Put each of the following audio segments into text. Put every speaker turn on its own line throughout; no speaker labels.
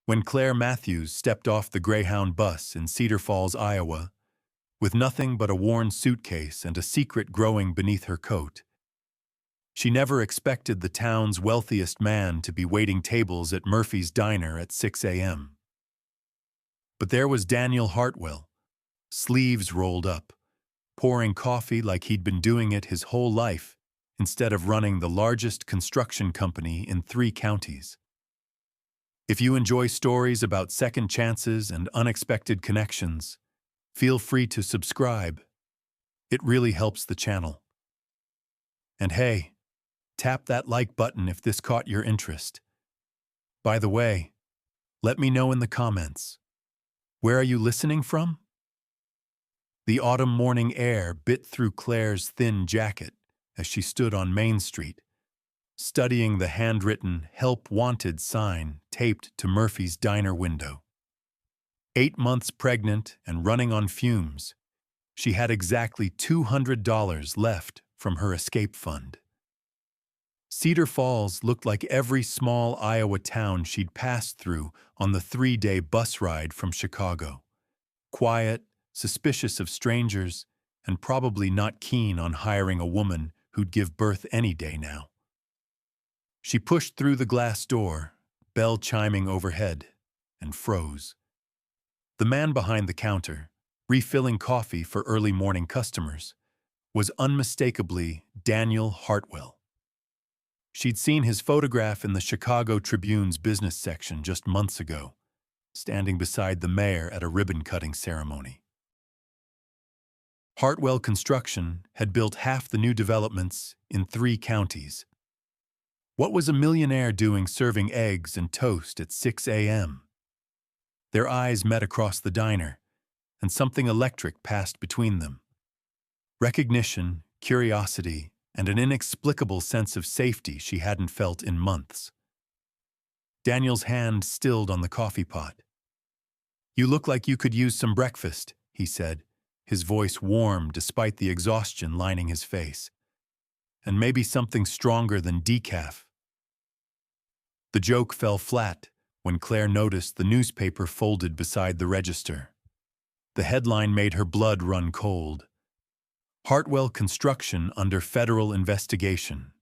When Claire Matthews stepped off the Greyhound bus in Cedar Falls, Iowa, with nothing but a worn suitcase and a secret growing beneath her coat, she never expected the town's wealthiest man to be waiting tables at Murphy's Diner at 6 a.m. But there was Daniel Hartwell, sleeves rolled up, pouring coffee like he'd been doing it his whole life instead of running the largest construction company in 3 counties. If you enjoy stories about second chances and unexpected connections, feel free to subscribe. It really helps the channel. And hey, tap that like button if this caught your interest. By the way, let me know in the comments. Where are you listening from? The autumn morning air bit through Claire's thin jacket as she stood on Main Street, studying the handwritten "Help Wanted" sign taped to Murphy's Diner window. 8 months pregnant and running on fumes, she had exactly $200 left from her escape fund. Cedar Falls looked like every small Iowa town she'd passed through on the 3-day bus ride from Chicago. Quiet, suspicious of strangers, and probably not keen on hiring a woman who'd give birth any day now. She pushed through the glass door, bell chiming overhead, and froze. The man behind the counter, refilling coffee for early morning customers, was unmistakably Daniel Hartwell. She'd seen his photograph in the Chicago Tribune's business section just months ago, standing beside the mayor at a ribbon-cutting ceremony. Hartwell Construction had built half the new developments in 3 counties. What was a millionaire doing serving eggs and toast at 6 a.m.? Their eyes met across the diner, and something electric passed between them. Recognition, curiosity, and an inexplicable sense of safety she hadn't felt in months. Daniel's hand stilled on the coffee pot. "You look like you could use some breakfast," he said, his voice warm despite the exhaustion lining his face. "And maybe something stronger than decaf." The joke fell flat when Claire noticed the newspaper folded beside the register. The headline made her blood run cold. Hartwell Construction under federal investigation.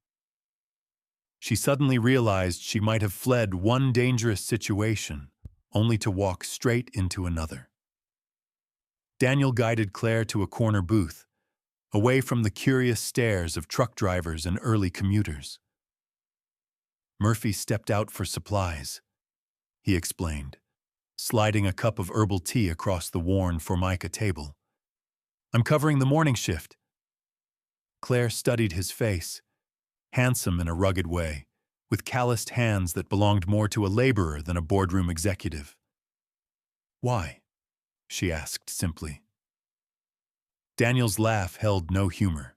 She suddenly realized she might have fled one dangerous situation, only to walk straight into another. Daniel guided Claire to a corner booth, away from the curious stares of truck drivers and early commuters. "Murphy stepped out for supplies," he explained, sliding a cup of herbal tea across the worn Formica table. "I'm covering the morning shift." Claire studied his face, handsome in a rugged way, with calloused hands that belonged more to a laborer than a boardroom executive. "Why?" she asked simply. Daniel's laugh held no humor.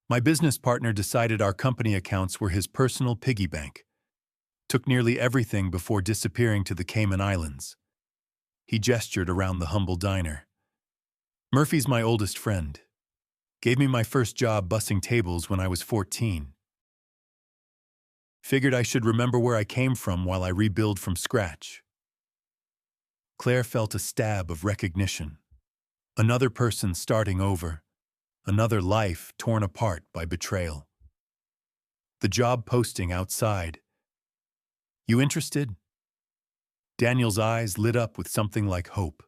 "My business partner decided our company accounts were his personal piggy bank. Took nearly everything before disappearing to the Cayman Islands." He gestured around the humble diner. "Murphy's my oldest friend. Gave me my first job bussing tables when I was 14. Figured I should remember where I came from while I rebuild from scratch." Claire felt a stab of recognition. Another person starting over, another life torn apart by betrayal. The job posting outside. "You interested?" Daniel's eyes lit up with something like hope.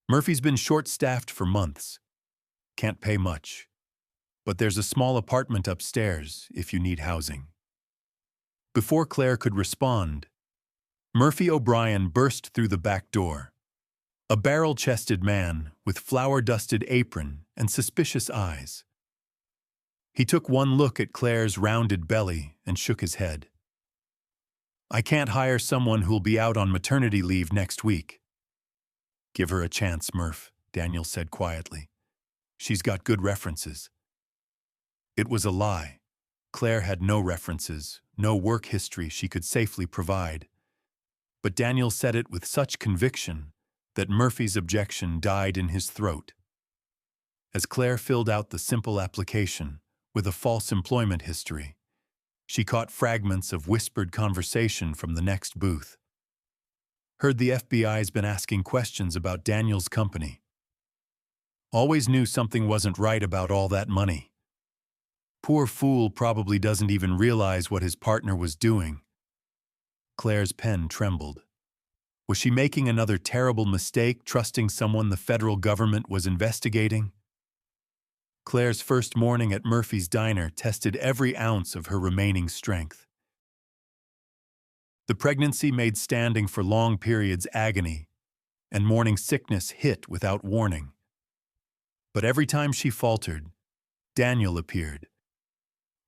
"Murphy's been short-staffed for months. Can't pay much. But there's a small apartment upstairs if you need housing." Before Claire could respond, Murphy O'Brien burst through the back door. A barrel-chested man with flour-dusted apron and suspicious eyes. He took one look at Claire's rounded belly and shook his head. "I can't hire someone who'll be out on maternity leave next week." "Give her a chance, Murph," Daniel said quietly. "She's got good references." It was a lie. Claire had no references, no work history she could safely provide. But Daniel said it with such conviction that Murphy's objection died in his throat. As Claire filled out the simple application with a false employment history, she caught fragments of whispered conversation from the next booth. Heard the FBI's been asking questions about Daniel's company. Always knew something wasn't right about all that money. Poor fool probably doesn't even realize what his partner was doing. Claire's pen trembled. Was she making another terrible mistake, trusting someone the federal government was investigating? Claire's first morning at Murphy's Diner tested every ounce of her remaining strength. The pregnancy made standing for long periods agony, and morning sickness hit without warning. But every time she faltered, Daniel appeared,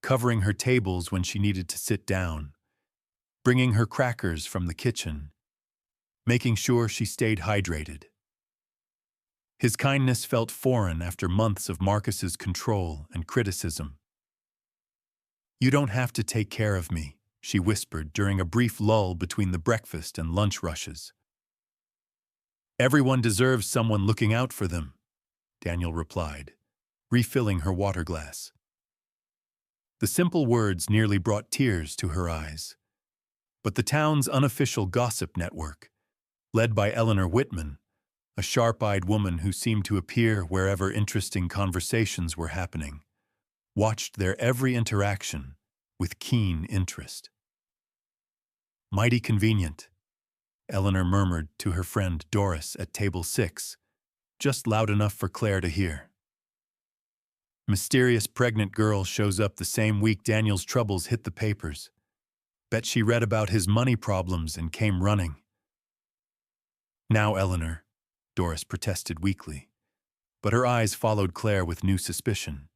covering her tables when she needed to sit down, bringing her crackers from the kitchen, making sure she stayed hydrated. His kindness felt foreign after months of Marcus's control and criticism. "You don't have to take care of me," she whispered during a brief lull between the breakfast and lunch rushes. "Everyone deserves someone looking out for them," Daniel replied, refilling her water glass. The simple words nearly brought tears to her eyes. But the town's unofficial gossip network, led by Eleanor Whitman, a sharp-eyed woman who seemed to appear wherever interesting conversations were happening, watched their every interaction with keen interest. "Mighty convenient," Eleanor murmured to her friend Doris at table 6, just loud enough for Claire to hear. "Mysterious pregnant girl shows up the same week Daniel's troubles hit the papers. Bet she read about his money problems and came running." "Now, Eleanor," Doris protested weakly, but her eyes followed Claire with new suspicion.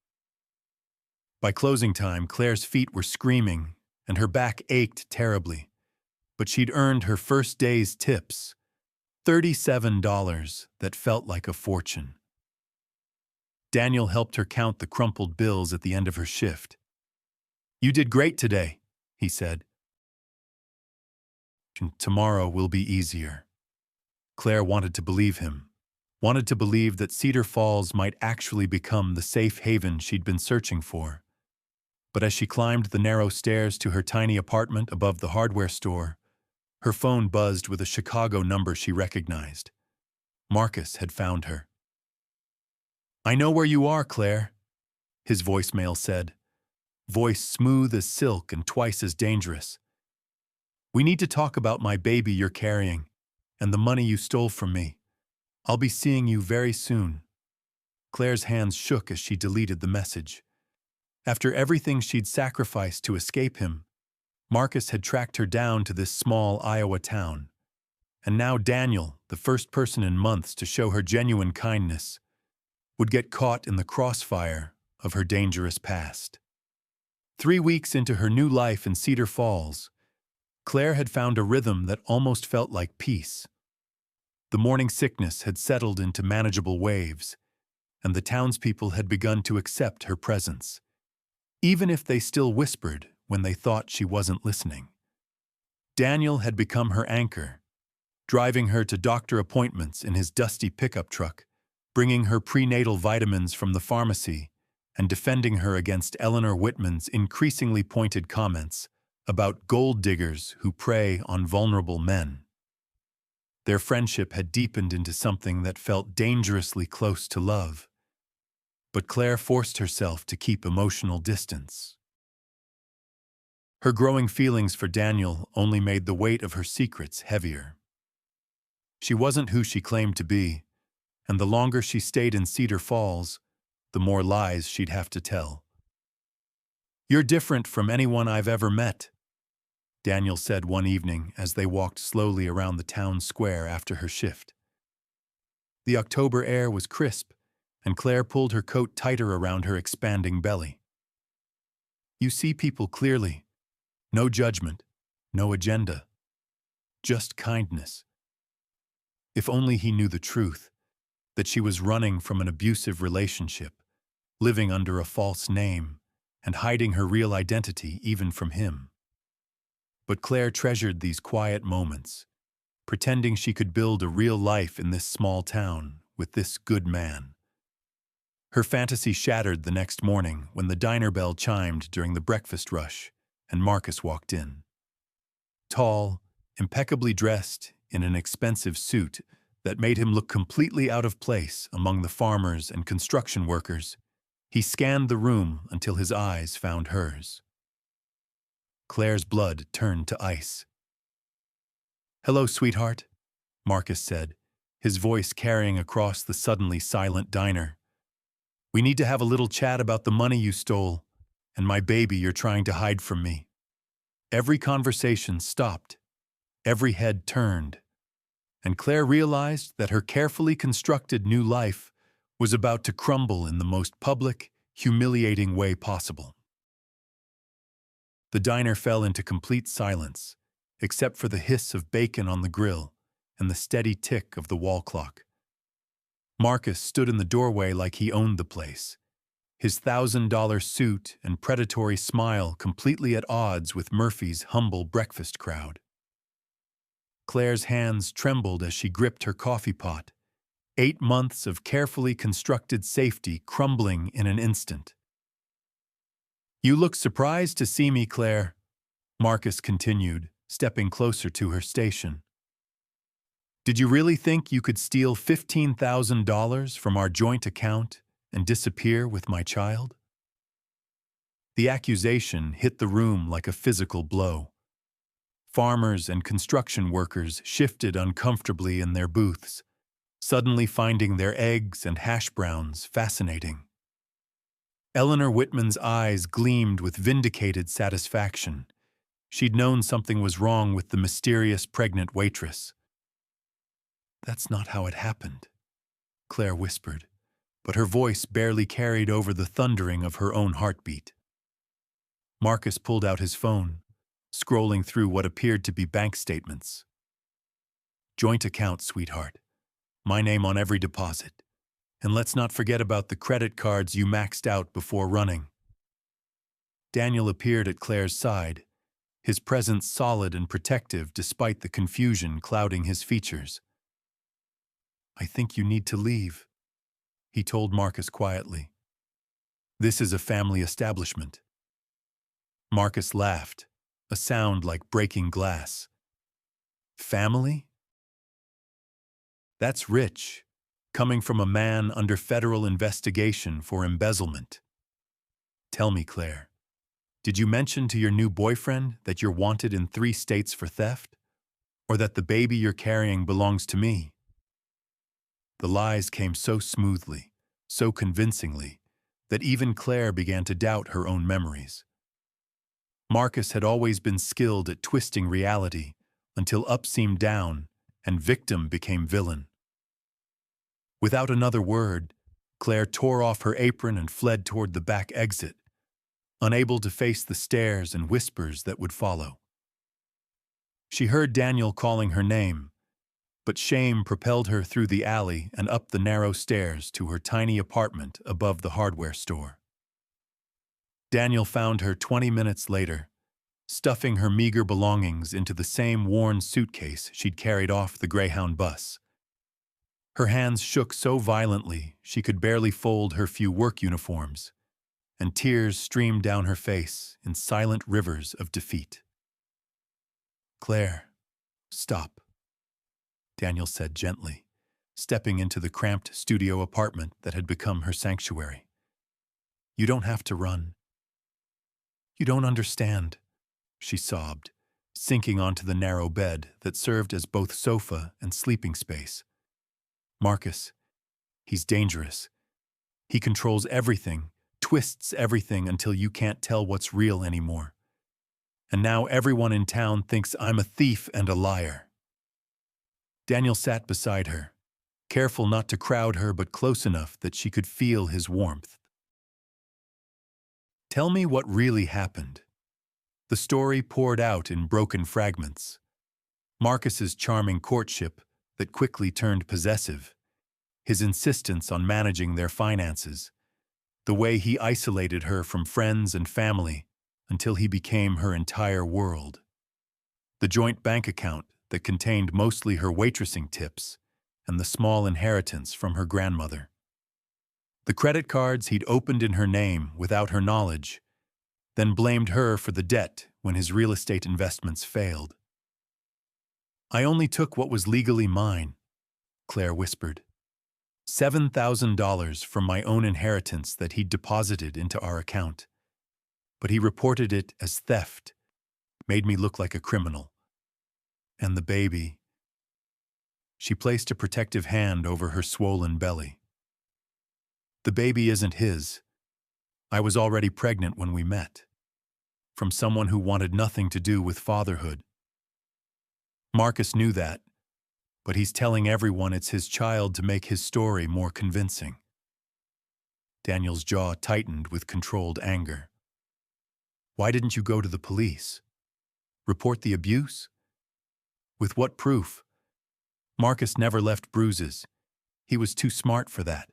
By closing time, Claire's feet were screaming and her back ached terribly, but she'd earned her first day's tips, $37 that felt like a fortune. Daniel helped her count the crumpled bills at the end of her shift. "You did great today," he said. "Tomorrow will be easier." Claire wanted to believe him, wanted to believe that Cedar Falls might actually become the safe haven she'd been searching for. But as she climbed the narrow stairs to her tiny apartment above the hardware store, her phone buzzed with a Chicago number she recognized. Marcus had found her. "I know where you are, Claire," his voicemail said, voice smooth as silk and twice as dangerous. "We need to talk about my baby you're carrying and the money you stole from me. I'll be seeing you very soon." Claire's hands shook as she deleted the message. After everything she'd sacrificed to escape him, Marcus had tracked her down to this small Iowa town. And now Daniel, the first person in months to show her genuine kindness, would get caught in the crossfire of her dangerous past. 3 weeks into her new life in Cedar Falls, Claire had found a rhythm that almost felt like peace. The morning sickness had settled into manageable waves, and the townspeople had begun to accept her presence, even if they still whispered when they thought she wasn't listening. Daniel had become her anchor, driving her to doctor appointments in his dusty pickup truck, bringing her prenatal vitamins from the pharmacy, and defending her against Eleanor Whitman's increasingly pointed comments about gold diggers who prey on vulnerable men. Their friendship had deepened into something that felt dangerously close to love. But Claire forced herself to keep emotional distance. Her growing feelings for Daniel only made the weight of her secrets heavier. She wasn't who she claimed to be, and the longer she stayed in Cedar Falls, the more lies she'd have to tell. "You're different from anyone I've ever met," Daniel said one evening as they walked slowly around the town square after her shift. The October air was crisp, and Claire pulled her coat tighter around her expanding belly. "You see people clearly. No judgment, no agenda. Just kindness." If only he knew the truth, that she was running from an abusive relationship, living under a false name, and hiding her real identity even from him. But Claire treasured these quiet moments, pretending she could build a real life in this small town with this good man. Her fantasy shattered the next morning when the diner bell chimed during the breakfast rush and Marcus walked in. Tall, impeccably dressed, in an expensive suit that made him look completely out of place among the farmers and construction workers, he scanned the room until his eyes found hers. Claire's blood turned to ice. "Hello, sweetheart," Marcus said, his voice carrying across the suddenly silent diner. "We need to have a little chat about the money you stole and my baby you're trying to hide from me." Every conversation stopped. Every head turned. And Claire realized that her carefully constructed new life was about to crumble in the most public, humiliating way possible. The diner fell into complete silence, except for the hiss of bacon on the grill and the steady tick of the wall clock. Marcus stood in the doorway like he owned the place, his $1,000 suit and predatory smile completely at odds with Murphy's humble breakfast crowd. Claire's hands trembled as she gripped her coffee pot, 8 months of carefully constructed safety crumbling in an instant. "You look surprised to see me, Claire," Marcus continued, stepping closer to her station. "Did you really think you could steal $15,000 from our joint account and disappear with my child?" The accusation hit the room like a physical blow. Farmers and construction workers shifted uncomfortably in their booths, suddenly finding their eggs and hash browns fascinating. Eleanor Whitman's eyes gleamed with vindicated satisfaction. She'd known something was wrong with the mysterious pregnant waitress. "That's not how it happened," Claire whispered, but her voice barely carried over the thundering of her own heartbeat. Marcus pulled out his phone, scrolling through what appeared to be bank statements. "Joint account, sweetheart. My name on every deposit. And let's not forget about the credit cards you maxed out before running." Daniel appeared at Claire's side, his presence solid and protective despite the confusion clouding his features. "I think you need to leave," he told Marcus quietly. "This is a family establishment." Marcus laughed, a sound like breaking glass. "Family? That's rich, coming from a man under federal investigation for embezzlement. Tell me, Claire, did you mention to your new boyfriend that you're wanted in 3 states for theft? Or that the baby you're carrying belongs to me?" The lies came so smoothly, so convincingly, that even Claire began to doubt her own memories. Marcus had always been skilled at twisting reality until up seemed down and victim became villain. Without another word, Claire tore off her apron and fled toward the back exit, unable to face the stares and whispers that would follow. She heard Daniel calling her name, but shame propelled her through the alley and up the narrow stairs to her tiny apartment above the hardware store. Daniel found her 20 minutes later, stuffing her meager belongings into the same worn suitcase she'd carried off the Greyhound bus. Her hands shook so violently she could barely fold her few work uniforms, and tears streamed down her face in silent rivers of defeat. "Claire, stop," Daniel said gently, stepping into the cramped studio apartment that had become her sanctuary. "You don't have to run." "You don't understand," she sobbed, sinking onto the narrow bed that served as both sofa and sleeping space. "Marcus, he's dangerous. He controls everything, twists everything until you can't tell what's real anymore. And now everyone in town thinks I'm a thief and a liar." Daniel sat beside her, careful not to crowd her but close enough that she could feel his warmth. "Tell me what really happened." The story poured out in broken fragments. Marcus's charming courtship that quickly turned possessive, his insistence on managing their finances, the way he isolated her from friends and family until he became her entire world, the joint bank account that contained mostly her waitressing tips and the small inheritance from her grandmother, the credit cards he'd opened in her name without her knowledge, then blamed her for the debt when his real estate investments failed. I only took what was legally mine, Claire whispered. $7,000 from my own inheritance that he'd deposited into our account. But he reported it as theft, made me look like a criminal. And the baby. She placed a protective hand over her swollen belly. The baby isn't his. I was already pregnant when we met. From someone who wanted nothing to do with fatherhood. Marcus knew that, but he's telling everyone it's his child to make his story more convincing. Daniel's jaw tightened with controlled anger. Why didn't you go to the police? Report the abuse? With what proof? Marcus never left bruises. He was too smart for that.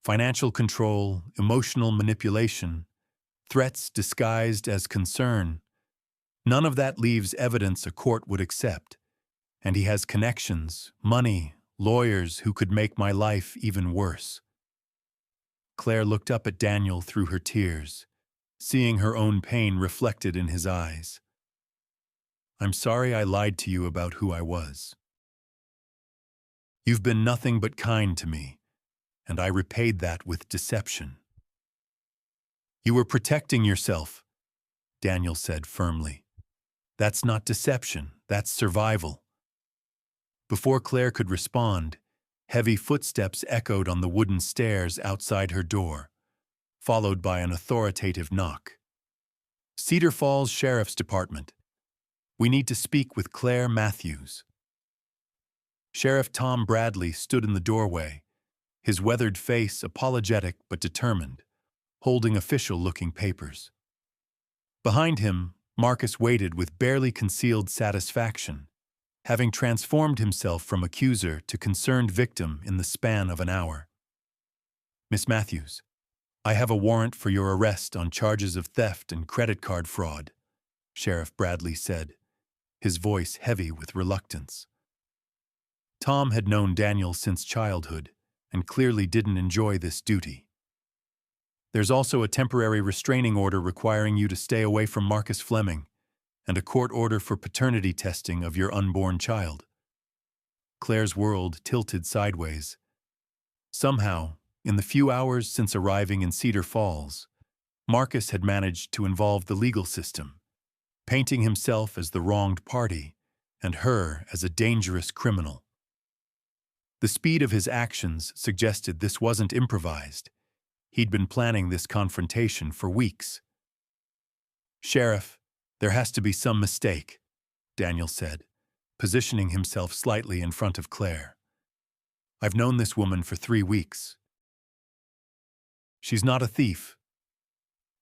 Financial control, emotional manipulation, threats disguised as concern. None of that leaves evidence a court would accept. And he has connections, money, lawyers who could make my life even worse. Claire looked up at Daniel through her tears, seeing her own pain reflected in his eyes. I'm sorry I lied to you about who I was. You've been nothing but kind to me, and I repaid that with deception. You were protecting yourself, Daniel said firmly. That's not deception, that's survival. Before Claire could respond, heavy footsteps echoed on the wooden stairs outside her door, followed by an authoritative knock. Cedar Falls Sheriff's Department. We need to speak with Claire Matthews. Sheriff Tom Bradley stood in the doorway, his weathered face apologetic but determined, holding official-looking papers. Behind him, Marcus waited with barely concealed satisfaction, having transformed himself from accuser to concerned victim in the span of an hour. Miss Matthews, I have a warrant for your arrest on charges of theft and credit card fraud, Sheriff Bradley said, his voice heavy with reluctance. Tom had known Daniel since childhood and clearly didn't enjoy this duty. There's also a temporary restraining order requiring you to stay away from Marcus Fleming, and a court order for paternity testing of your unborn child. Claire's world tilted sideways. Somehow, in the few hours since arriving in Cedar Falls, Marcus had managed to involve the legal system, painting himself as the wronged party and her as a dangerous criminal. The speed of his actions suggested this wasn't improvised. He'd been planning this confrontation for weeks. Sheriff, there has to be some mistake, Daniel said, positioning himself slightly in front of Claire. I've known this woman for 3 weeks. She's not a thief.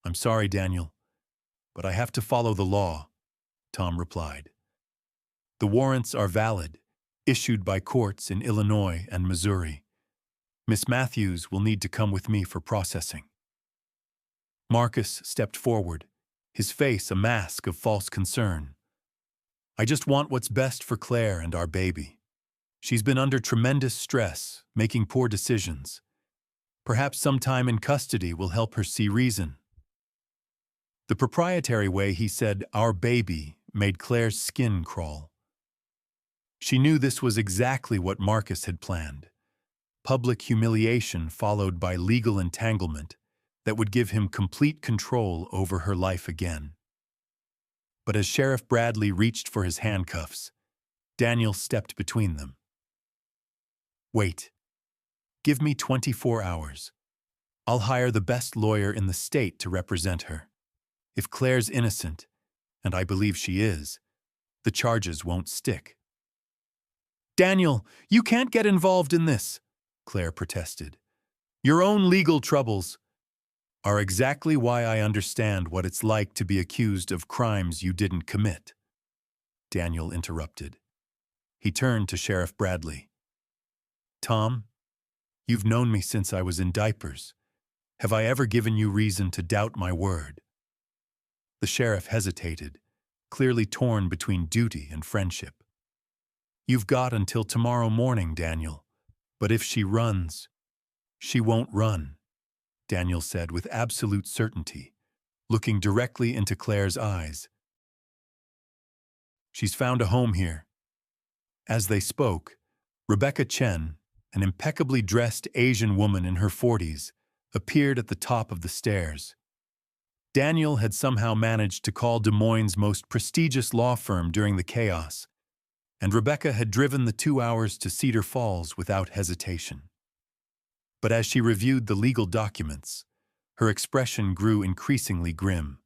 I'm sorry, Daniel, but I have to follow the law, Tom replied. The warrants are valid, issued by courts in Illinois and Missouri. Miss Matthews will need to come with me for processing. Marcus stepped forward, his face a mask of false concern. I just want what's best for Claire and our baby. She's been under tremendous stress, making poor decisions. Perhaps some time in custody will help her see reason. The proprietary way he said, our baby, made Claire's skin crawl. She knew this was exactly what Marcus had planned. Public humiliation followed by legal entanglement that would give him complete control over her life again. But as Sheriff Bradley reached for his handcuffs, Daniel stepped between them. Wait. Give me 24 hours. I'll hire the best lawyer in the state to represent her. If Claire's innocent, and I believe she is, the charges won't stick. Daniel, you can't get involved in this, Claire protested. Your own legal troubles are exactly why I understand what it's like to be accused of crimes you didn't commit, Daniel interrupted. He turned to Sheriff Bradley. Tom, you've known me since I was in diapers. Have I ever given you reason to doubt my word? The sheriff hesitated, clearly torn between duty and friendship. You've got until tomorrow morning, Daniel, but if she runs, she won't run, Daniel said with absolute certainty, looking directly into Claire's eyes. She's found a home here, As they spoke, Rebecca Chen, an impeccably dressed Asian woman in her 40s, appeared at the top of the stairs. Daniel had somehow managed to call Des Moines' most prestigious law firm during the chaos, and Rebecca had driven the 2 hours to Cedar Falls without hesitation. But as she reviewed the legal documents, her expression grew increasingly grim,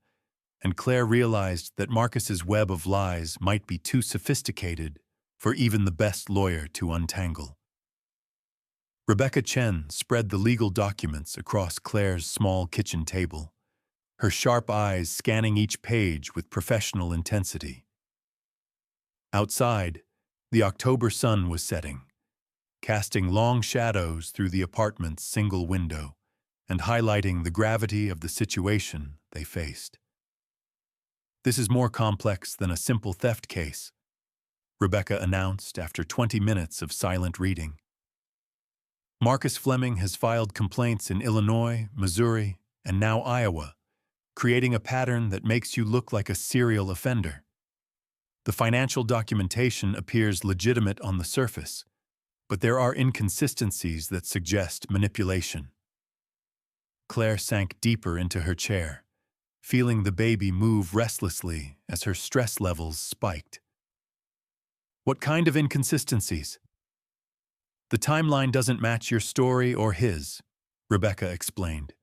and Claire realized that Marcus's web of lies might be too sophisticated for even the best lawyer to untangle. Rebecca Chen spread the legal documents across Claire's small kitchen table, her sharp eyes scanning each page with professional intensity. Outside, the October sun was setting, casting long shadows through the apartment's single window and highlighting the gravity of the situation they faced. "This is more complex than a simple theft case," Rebecca announced after 20 minutes of silent reading. "Marcus Fleming has filed complaints in Illinois, Missouri, and now Iowa, creating a pattern that makes you look like a serial offender. The financial documentation appears legitimate on the surface, but there are inconsistencies that suggest manipulation." Claire sank deeper into her chair, feeling the baby move restlessly as her stress levels spiked. "What kind of inconsistencies?" "The timeline doesn't match your story or his," Rebecca explained.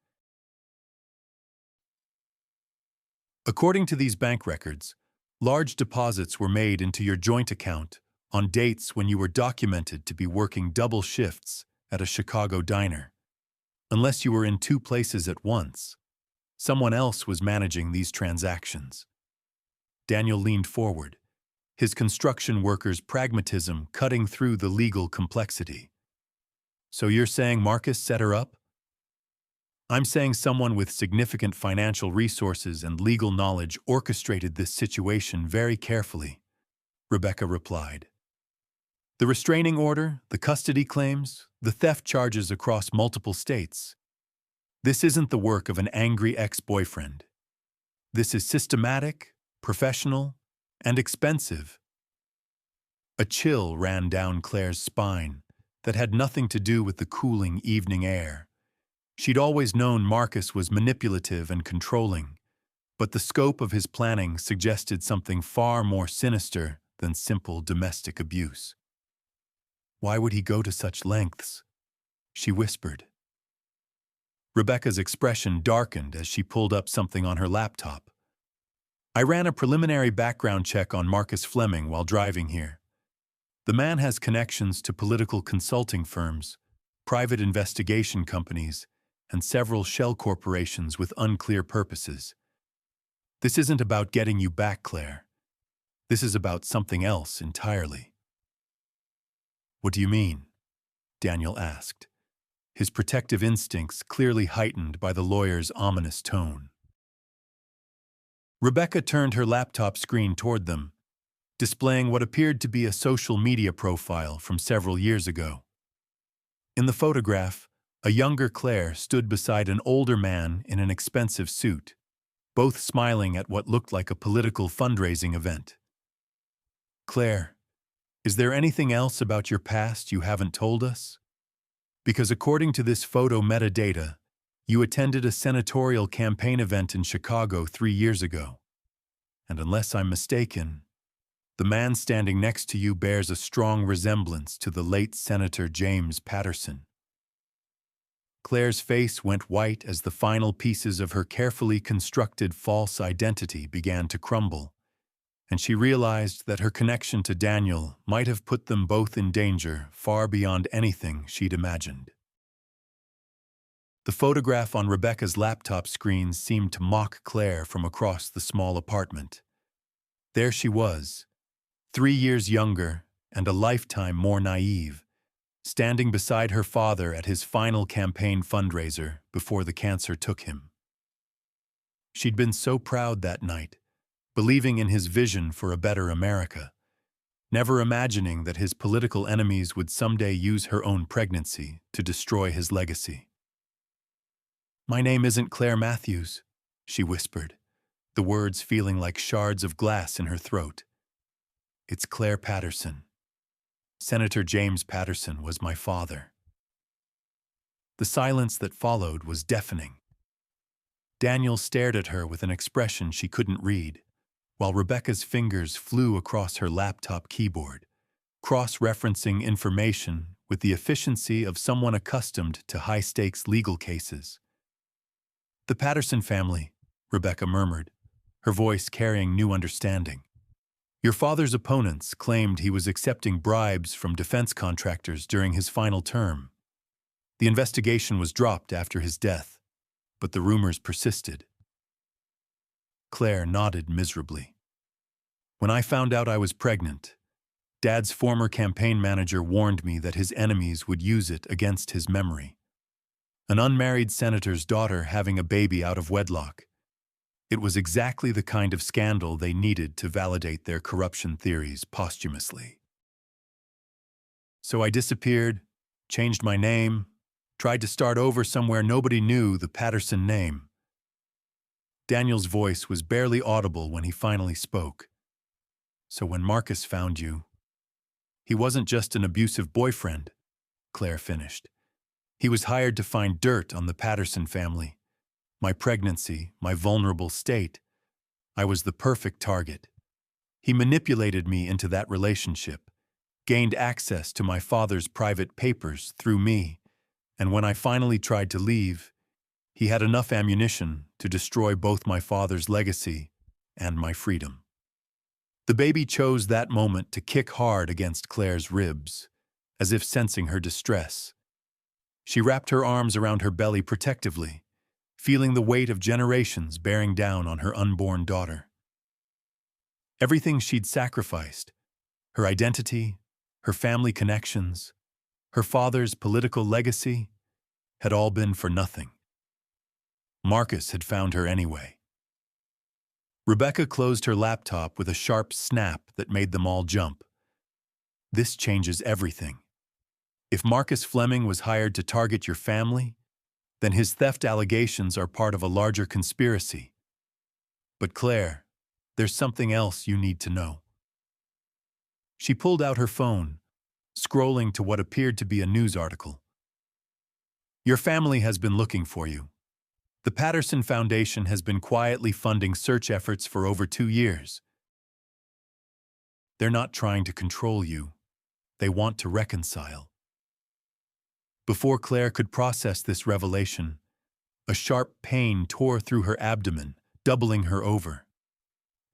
"According to these bank records, large deposits were made into your joint account on dates when you were documented to be working double shifts at a Chicago diner. Unless you were in 2 places at once, someone else was managing these transactions." Daniel leaned forward, his construction worker's pragmatism cutting through the legal complexity. "So you're saying Marcus set her up?" "I'm saying someone with significant financial resources and legal knowledge orchestrated this situation very carefully," Rebecca replied. "The restraining order, the custody claims, the theft charges across multiple states. This isn't the work of an angry ex-boyfriend. This is systematic, professional, and expensive." A chill ran down Claire's spine that had nothing to do with the cooling evening air. She'd always known Marcus was manipulative and controlling, but the scope of his planning suggested something far more sinister than simple domestic abuse. "Why would he go to such lengths?" she whispered. Rebecca's expression darkened as she pulled up something on her laptop. "I ran a preliminary background check on Marcus Fleming while driving here. The man has connections to political consulting firms, private investigation companies, and several shell corporations with unclear purposes. This isn't about getting you back, Claire. This is about something else entirely." "What do you mean?" Daniel asked, his protective instincts clearly heightened by the lawyer's ominous tone. Rebecca turned her laptop screen toward them, displaying what appeared to be a social media profile from several years ago. In the photograph, a younger Claire stood beside an older man in an expensive suit, both smiling at what looked like a political fundraising event. "Claire, is there anything else about your past you haven't told us? Because according to this photo metadata, you attended a senatorial campaign event in Chicago 3 years ago. And unless I'm mistaken, the man standing next to you bears a strong resemblance to the late Senator James Patterson." Claire's face went white as the final pieces of her carefully constructed false identity began to crumble, and she realized that her connection to Daniel might have put them both in danger far beyond anything she'd imagined. The photograph on Rebecca's laptop screen seemed to mock Claire from across the small apartment. There she was, 3 years younger and a lifetime more naive, standing beside her father at his final campaign fundraiser before the cancer took him. She'd been so proud that night, believing in his vision for a better America, never imagining that his political enemies would someday use her own pregnancy to destroy his legacy. "My name isn't Claire Matthews," she whispered, the words feeling like shards of glass in her throat. "It's Claire Patterson." Senator James Patterson was my father. The silence that followed was deafening. Daniel stared at her with an expression she couldn't read, while Rebecca's fingers flew across her laptop keyboard, cross-referencing information with the efficiency of someone accustomed to high-stakes legal cases. "The Patterson family," Rebecca murmured, her voice carrying new understanding. "Your father's opponents claimed he was accepting bribes from defense contractors during his final term. The investigation was dropped after his death, but the rumors persisted." Claire nodded miserably. "When I found out I was pregnant, Dad's former campaign manager warned me that his enemies would use it against his memory. An unmarried senator's daughter having a baby out of wedlock. It was exactly the kind of scandal they needed to validate their corruption theories posthumously. So I disappeared, changed my name, tried to start over somewhere nobody knew the Patterson name." Daniel's voice was barely audible when he finally spoke. "So when Marcus found you, he wasn't just an abusive boyfriend," Claire finished. "He was hired to find dirt on the Patterson family. My pregnancy, my vulnerable state. I was the perfect target. He manipulated me into that relationship, gained access to my father's private papers through me, and when I finally tried to leave, he had enough ammunition to destroy both my father's legacy and my freedom." The baby chose that moment to kick hard against Claire's ribs, as if sensing her distress. She wrapped her arms around her belly protectively, feeling the weight of generations bearing down on her unborn daughter. Everything she'd sacrificed, her identity, her family connections, her father's political legacy, had all been for nothing. Marcus had found her anyway. Rebecca closed her laptop with a sharp snap that made them all jump. "This changes everything. If Marcus Fleming was hired to target your family, then his theft allegations are part of a larger conspiracy. But Claire, there's something else you need to know." She pulled out her phone, scrolling to what appeared to be a news article. "Your family has been looking for you. The Patterson Foundation has been quietly funding search efforts for over 2 years. They're not trying to control you. They want to reconcile." Before Claire could process this revelation, a sharp pain tore through her abdomen, doubling her over.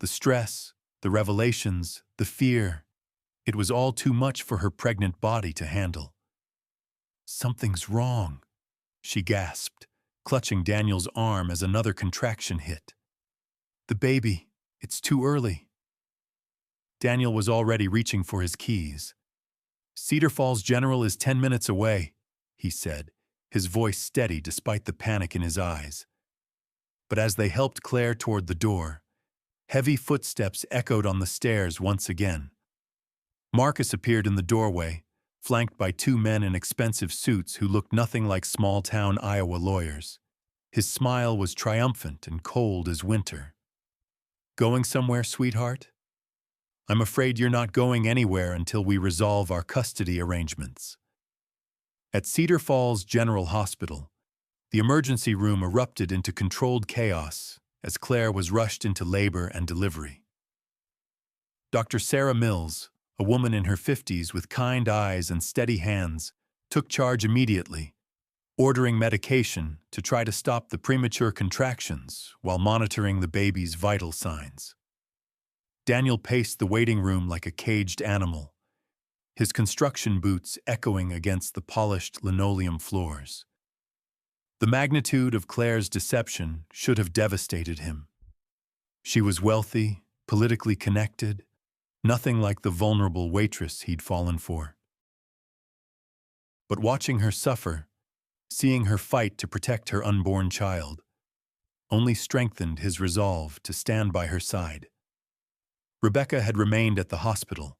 The stress, the revelations, the fear, it was all too much for her pregnant body to handle. "Something's wrong," she gasped, clutching Daniel's arm as another contraction hit. "The baby, it's too early." Daniel was already reaching for his keys. "Cedar Falls General is 10 minutes away," he said, his voice steady despite the panic in his eyes. But as they helped Claire toward the door, heavy footsteps echoed on the stairs once again. Marcus appeared in the doorway, flanked by 2 men in expensive suits who looked nothing like small-town Iowa lawyers. His smile was triumphant and cold as winter. "Going somewhere, sweetheart? I'm afraid you're not going anywhere until we resolve our custody arrangements." At Cedar Falls General Hospital, the emergency room erupted into controlled chaos as Claire was rushed into labor and delivery. Dr. Sarah Mills, a woman in her 50s with kind eyes and steady hands, took charge immediately, ordering medication to try to stop the premature contractions while monitoring the baby's vital signs. Daniel paced the waiting room like a caged animal, his construction boots echoing against the polished linoleum floors. The magnitude of Claire's deception should have devastated him. She was wealthy, politically connected, nothing like the vulnerable waitress he'd fallen for. But watching her suffer, seeing her fight to protect her unborn child, only strengthened his resolve to stand by her side. Rebecca had remained at the hospital,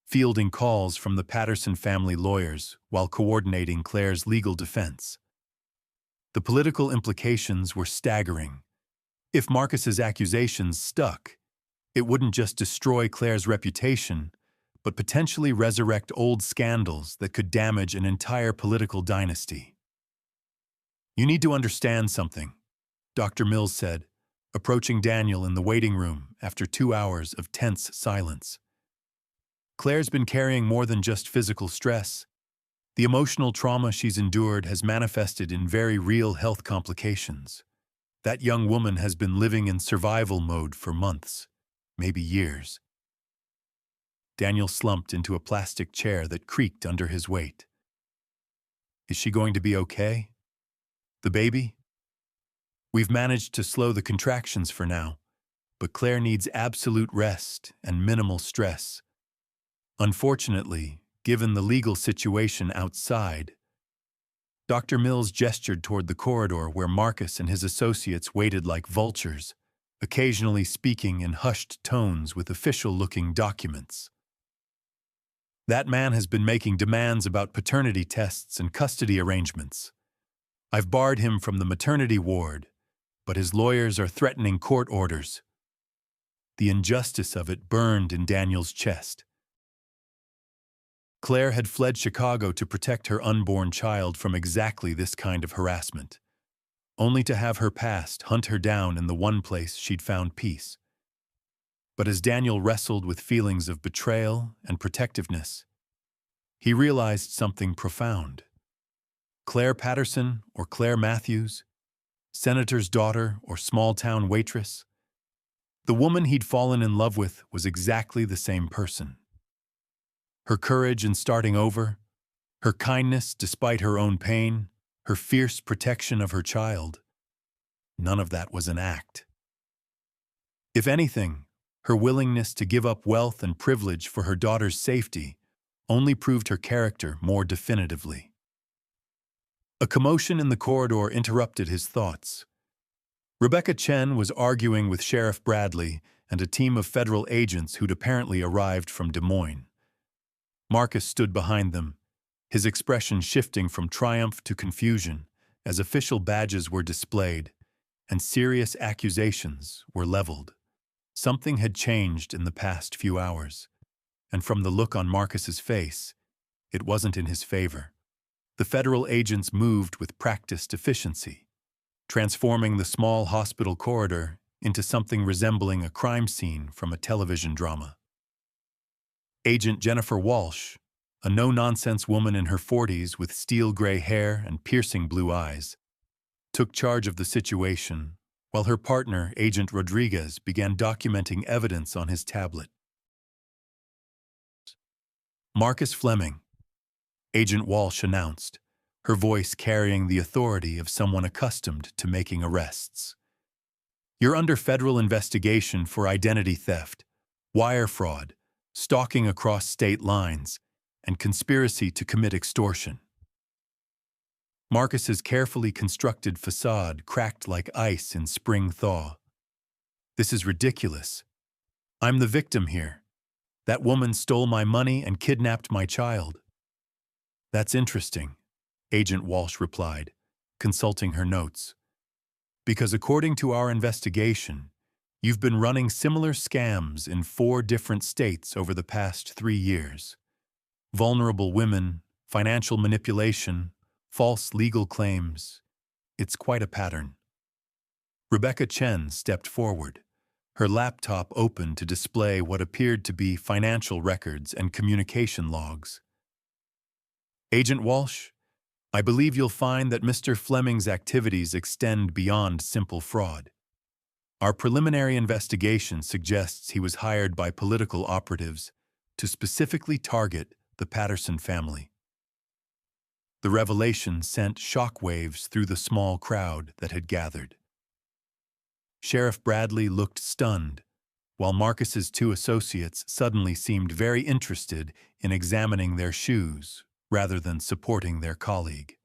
fielding calls from the Patterson family lawyers while coordinating Claire's legal defense. The political implications were staggering. If Marcus's accusations stuck, it wouldn't just destroy Claire's reputation, but potentially resurrect old scandals that could damage an entire political dynasty. "You need to understand something," Dr. Mills said, approaching Daniel in the waiting room after 2 hours of tense silence. "Claire's been carrying more than just physical stress. The emotional trauma she's endured has manifested in very real health complications. That young woman has been living in survival mode for months, maybe years." Daniel slumped into a plastic chair that creaked under his weight. "Is she going to be okay? The baby? We've managed to slow the contractions for now, but Claire needs absolute rest and minimal stress. Unfortunately, given the legal situation outside." Dr. Mills gestured toward the corridor where Marcus and his associates waited like vultures, occasionally speaking in hushed tones with official-looking documents. "That man has been making demands about paternity tests and custody arrangements. I've barred him from the maternity ward, but his lawyers are threatening court orders." The injustice of it burned in Daniel's chest. Claire had fled Chicago to protect her unborn child from exactly this kind of harassment, only to have her past hunt her down in the one place she'd found peace. But as Daniel wrestled with feelings of betrayal and protectiveness, he realized something profound. Claire Patterson or Claire Matthews, senator's daughter or small-town waitress, the woman he'd fallen in love with was exactly the same person. Her courage in starting over, her kindness despite her own pain, her fierce protection of her child, none of that was an act. If anything, her willingness to give up wealth and privilege for her daughter's safety only proved her character more definitively. A commotion in the corridor interrupted his thoughts. Rebecca Chen was arguing with Sheriff Bradley and a team of federal agents who'd apparently arrived from Des Moines. Marcus stood behind them, his expression shifting from triumph to confusion as official badges were displayed and serious accusations were leveled. Something had changed in the past few hours, and from the look on Marcus's face, it wasn't in his favor. The federal agents moved with practiced efficiency, transforming the small hospital corridor into something resembling a crime scene from a television drama. Agent Jennifer Walsh, a no-nonsense woman in her 40s with steel-gray hair and piercing blue eyes, took charge of the situation, while her partner, Agent Rodriguez, began documenting evidence on his tablet. "Marcus Fleming," Agent Walsh announced, her voice carrying the authority of someone accustomed to making arrests. "You're under federal investigation for identity theft, wire fraud, stalking across state lines, and conspiracy to commit extortion." Marcus's carefully constructed facade cracked like ice in spring thaw. "This is ridiculous. I'm the victim here. That woman stole my money and kidnapped my child." "That's interesting," Agent Walsh replied, consulting her notes. "Because according to our investigation, you've been running similar scams in 4 different states over the past 3 years. Vulnerable women, financial manipulation, false legal claims. It's quite a pattern." Rebecca Chen stepped forward, her laptop open to display what appeared to be financial records and communication logs. "Agent Walsh, I believe you'll find that Mr. Fleming's activities extend beyond simple fraud. Our preliminary investigation suggests he was hired by political operatives to specifically target the Patterson family." The revelation sent shockwaves through the small crowd that had gathered. Sheriff Bradley looked stunned, while Marcus's 2 associates suddenly seemed very interested in examining their shoes rather than supporting their colleague.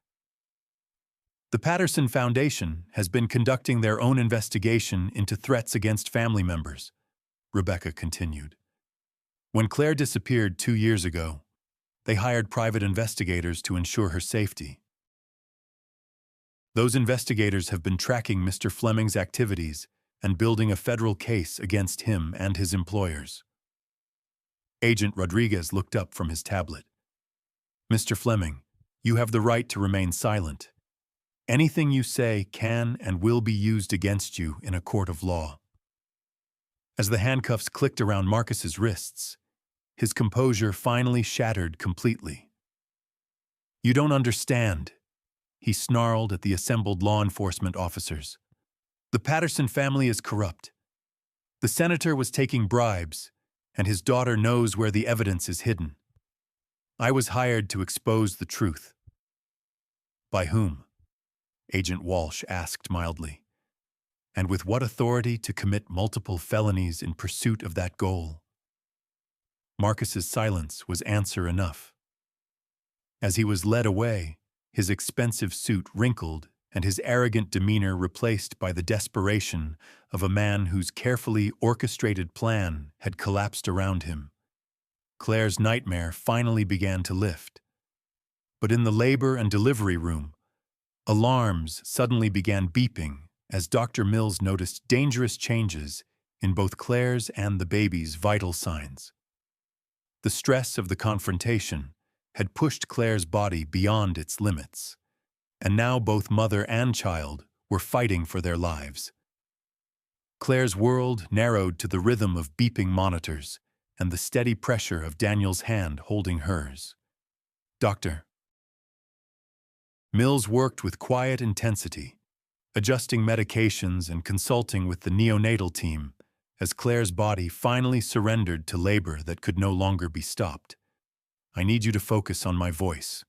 "The Patterson Foundation has been conducting their own investigation into threats against family members," Rebecca continued. "When Claire disappeared 2 years ago, they hired private investigators to ensure her safety. Those investigators have been tracking Mr. Fleming's activities and building a federal case against him and his employers. Agent Rodriguez looked up from his tablet. Mr. Fleming, you have the right to remain silent. Anything you say can and will be used against you in a court of law. As the handcuffs clicked around Marcus's wrists, his composure finally shattered completely. You don't understand, he snarled at the assembled law enforcement officers. The Patterson family is corrupt. The senator was taking bribes, and his daughter knows where the evidence is hidden. I was hired to expose the truth. By whom? Agent Walsh asked mildly. And with what authority to commit multiple felonies in pursuit of that goal? Marcus's silence was answer enough. As he was led away, his expensive suit wrinkled and his arrogant demeanor replaced by the desperation of a man whose carefully orchestrated plan had collapsed around him. Claire's nightmare finally began to lift. But in the labor and delivery room, alarms suddenly began beeping as Dr. Mills noticed dangerous changes in both Claire's and the baby's vital signs. The stress of the confrontation had pushed Claire's body beyond its limits, and now both mother and child were fighting for their lives. Claire's world narrowed to the rhythm of beeping monitors and the steady pressure of Daniel's hand holding hers. Doctor. Mills worked with quiet intensity, adjusting medications and consulting with the neonatal team as Claire's body finally surrendered to labor that could no longer be stopped. I need you to focus on my voice,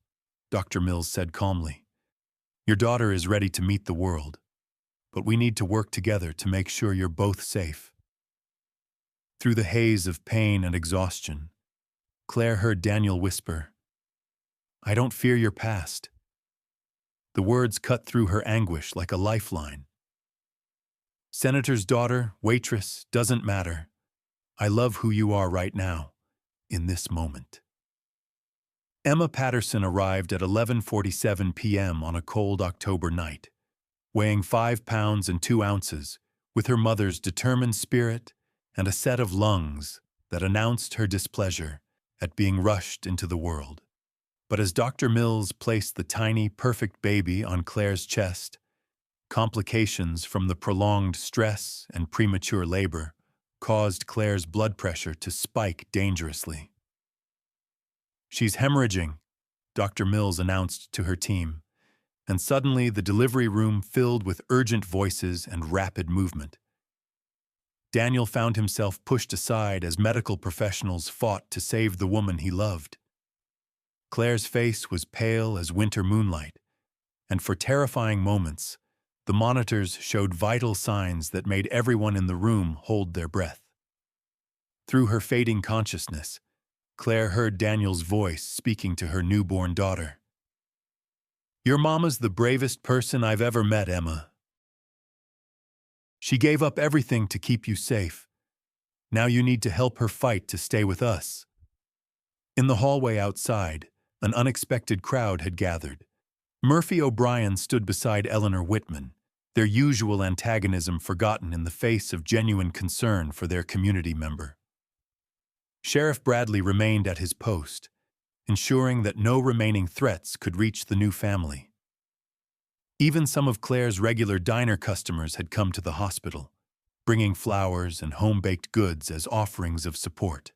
Dr. Mills said calmly. Your daughter is ready to meet the world, but we need to work together to make sure you're both safe. Through the haze of pain and exhaustion, Claire heard Daniel whisper, I don't fear your past. The words cut through her anguish like a lifeline. Senator's daughter, waitress, doesn't matter. I love who you are right now, in this moment. Emma Patterson arrived at 11:47 p.m. on a cold October night, weighing 5 pounds and 2 ounces, with her mother's determined spirit and a set of lungs that announced her displeasure at being rushed into the world. But as Dr. Mills placed the tiny, perfect baby on Claire's chest, complications from the prolonged stress and premature labor caused Claire's blood pressure to spike dangerously. She's hemorrhaging, Dr. Mills announced to her team, and suddenly the delivery room filled with urgent voices and rapid movement. Daniel found himself pushed aside as medical professionals fought to save the woman he loved. Claire's face was pale as winter moonlight, and for terrifying moments, the monitors showed vital signs that made everyone in the room hold their breath. Through her fading consciousness, Claire heard Daniel's voice speaking to her newborn daughter. Your mama's the bravest person I've ever met, Emma. She gave up everything to keep you safe. Now you need to help her fight to stay with us. In the hallway outside, an unexpected crowd had gathered. Murphy O'Brien stood beside Eleanor Whitman, their usual antagonism forgotten in the face of genuine concern for their community member. Sheriff Bradley remained at his post, ensuring that no remaining threats could reach the new family. Even some of Claire's regular diner customers had come to the hospital, bringing flowers and home-baked goods as offerings of support.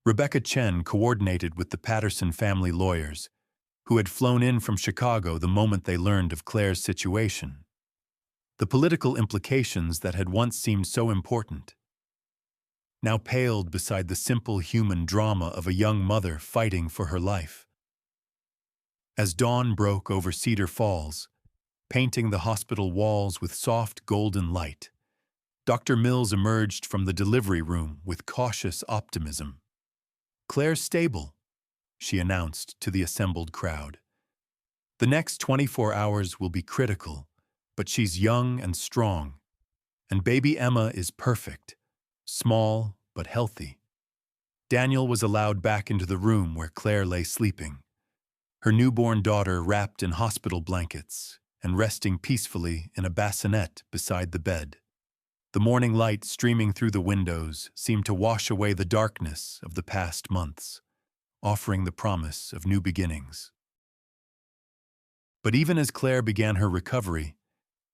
Rebecca Chen coordinated with the Patterson family lawyers, who had flown in from Chicago the moment they learned of Claire's situation. The political implications that had once seemed so important now paled beside the simple human drama of a young mother fighting for her life. As dawn broke over Cedar Falls, painting the hospital walls with soft golden light, Dr. Mills emerged from the delivery room with cautious optimism. Claire's stable, she announced to the assembled crowd. The next 24 hours will be critical, but she's young and strong, and baby Emma is perfect, small but healthy. Daniel was allowed back into the room where Claire lay sleeping, her newborn daughter wrapped in hospital blankets and resting peacefully in a bassinet beside the bed. The morning light streaming through the windows seemed to wash away the darkness of the past months, offering the promise of new beginnings. But even as Claire began her recovery,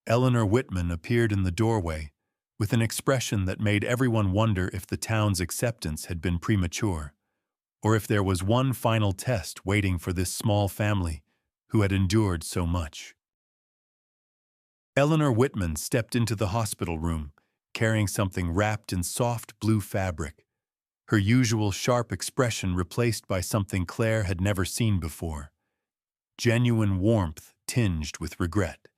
Eleanor Whitman appeared in the doorway with an expression that made everyone wonder if the town's acceptance had been premature, or if there was one final test waiting for this small family who had endured so much. Eleanor Whitman stepped into the hospital room, carrying something wrapped in soft blue fabric, her usual sharp expression replaced by something Claire had never seen before, genuine warmth tinged with regret.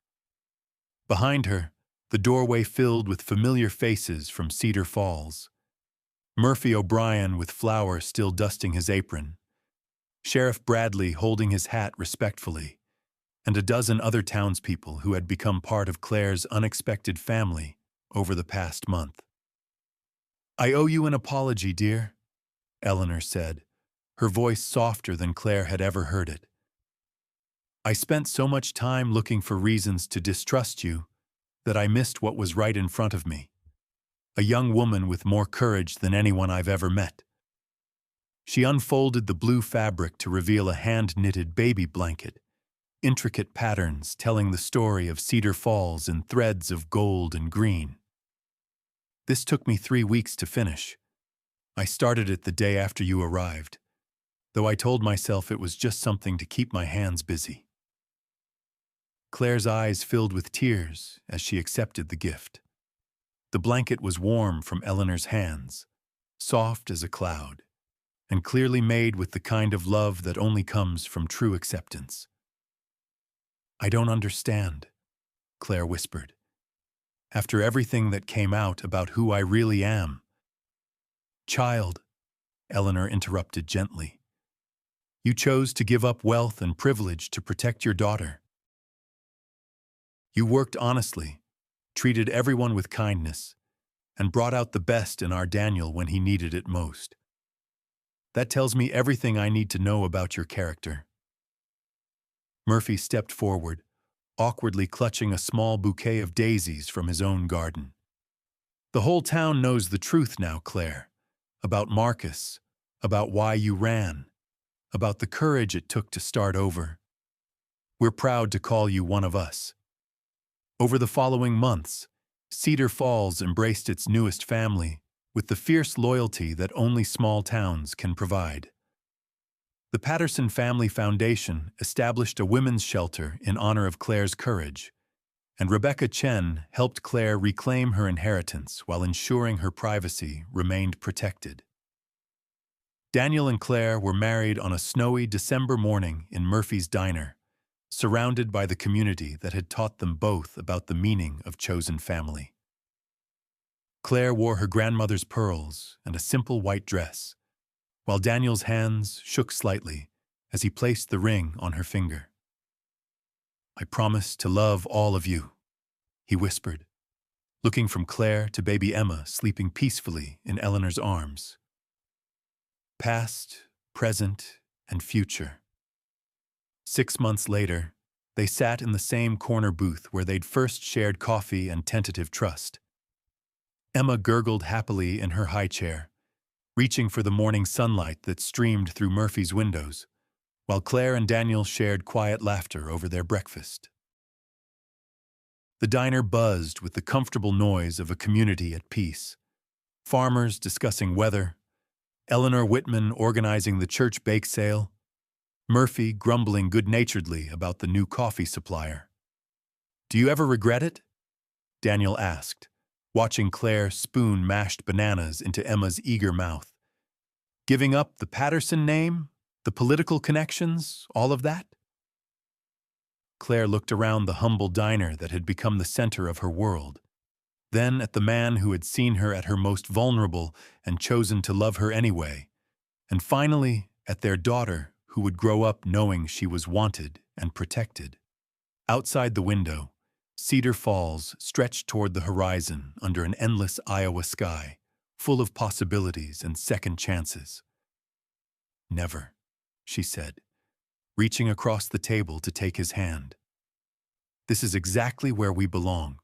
Behind her, the doorway filled with familiar faces from Cedar Falls. Murphy O'Brien with flour still dusting his apron, Sheriff Bradley holding his hat respectfully, and a dozen other townspeople who had become part of Claire's unexpected family over the past month. "I owe you an apology, dear," Eleanor said, her voice softer than Claire had ever heard it. "I spent so much time looking for reasons to distrust you that I missed what was right in front of me. A young woman with more courage than anyone I've ever met." She unfolded the blue fabric to reveal a hand-knitted baby blanket, intricate patterns telling the story of Cedar Falls in threads of gold and green. "This took me 3 weeks to finish. I started it the day after you arrived, though I told myself it was just something to keep my hands busy." Claire's eyes filled with tears as she accepted the gift. The blanket was warm from Eleanor's hands, soft as a cloud, and clearly made with the kind of love that only comes from true acceptance. "I don't understand," Claire whispered. "After everything that came out about who I really am." "Child," Eleanor interrupted gently, "you chose to give up wealth and privilege to protect your daughter. You worked honestly, treated everyone with kindness, and brought out the best in our Daniel when he needed it most. That tells me everything I need to know about your character." Murphy stepped forward, awkwardly clutching a small bouquet of daisies from his own garden. "The whole town knows the truth now, Claire, about Marcus, about why you ran, about the courage it took to start over. We're proud to call you one of us." Over the following months, Cedar Falls embraced its newest family with the fierce loyalty that only small towns can provide. The Patterson Family Foundation established a women's shelter in honor of Claire's courage, and Rebecca Chen helped Claire reclaim her inheritance while ensuring her privacy remained protected. Daniel and Claire were married on a snowy December morning in Murphy's Diner, surrounded by the community that had taught them both about the meaning of chosen family. Claire wore her grandmother's pearls and a simple white dress, while Daniel's hands shook slightly as he placed the ring on her finger. "I promise to love all of you," he whispered, looking from Claire to baby Emma sleeping peacefully in Eleanor's arms. Past, present, and future. 6 months later, they sat in the same corner booth where they'd first shared coffee and tentative trust. Emma gurgled happily in her high chair, reaching for the morning sunlight that streamed through Murphy's windows, while Claire and Daniel shared quiet laughter over their breakfast. The diner buzzed with the comfortable noise of a community at peace. Farmers discussing weather, Eleanor Whitman organizing the church bake sale, Murphy grumbling good-naturedly about the new coffee supplier. "Do you ever regret it?" Daniel asked, watching Claire spoon mashed bananas into Emma's eager mouth. "Giving up the Patterson name, the political connections, all of that?" Claire looked around the humble diner that had become the center of her world, then at the man who had seen her at her most vulnerable and chosen to love her anyway, and finally at their daughter who would grow up knowing she was wanted and protected. Outside the window, Cedar Falls stretched toward the horizon under an endless Iowa sky, full of possibilities and second chances. "Never," she said, reaching across the table to take his hand. "This is exactly where we belong,